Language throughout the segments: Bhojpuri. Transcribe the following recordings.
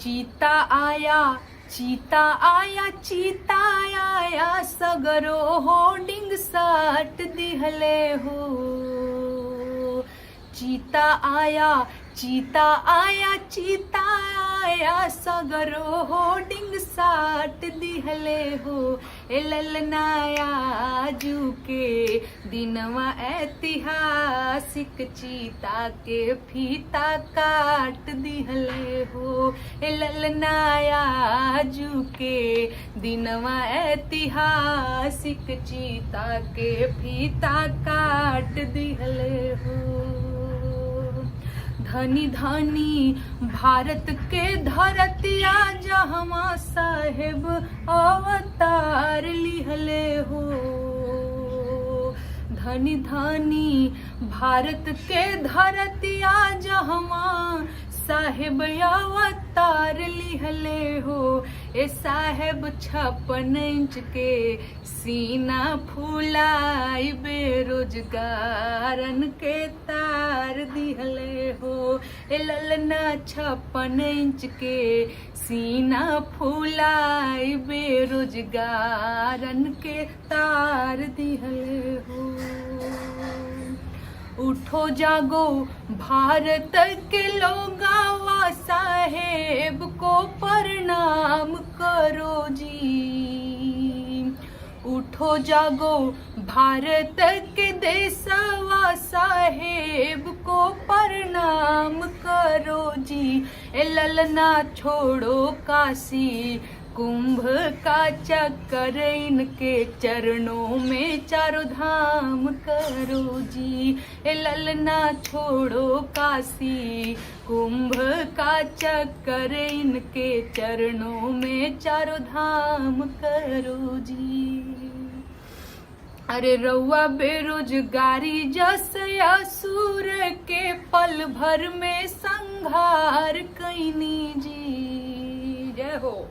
चीता आया चीता आया चीता आया सगरो होर्डिंग साट दिहले हो। चीता आया चीता आया चीता आया सगरो होर्डिंग साट दिहले हो। ए ललनाया आजू के दिनवा ऐतिहासिक चीता के फीता काट दिहले हो। ए ललनाया आजू के दिनवा ऐतिहासिक चीता के फीता काट दिहले हो। धनी धनी भारत के धरतिया जहमा साहेब अवतार लिहले हो। धनी धनी भारत के धरतिया जहमा साहेब अवतार लिहले हो। ए साहेब 56 इंच के सीना फुलाई बेरोजगारन के तार दिहले हो। ए ललना 56 इंच के सीना फुलाई बेरोजगारन के तार दिहले हो। उठो जागो भारत के लोगावा साहेब को प्रणाम करो जी। उठो जागो भारत के देशवा साहेब को प्रणाम करो जी। ए ललना छोड़ो काशी कुंभ का चक्कर इनके चरणों में चारों धाम करो जी। ए ललना छोड़ो काशी कुंभ का चक्कर इनके चरणों में चारों धाम करो जी। अरे रउआ बेरोजगारी जस असुर के पल भर में संहार कैनी जी। जय हो।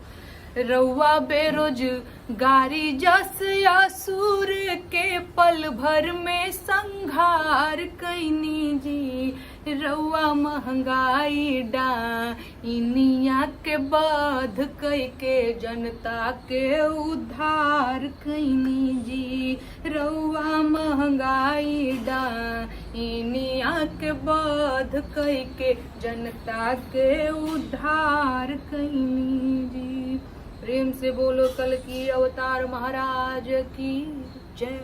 रउआ बेरोजगारी जस असुर के पल भर में संहार कैनी जी। रउआ महंगाई डाइनिया के बाध कई के जनता के उद्धार कैनी जी। रउआ महंगाई डाइनिया के बाध कई के जनता के उद्धार कैनी जी। प्रेम से बोलो कल की अवतार महाराज की जय।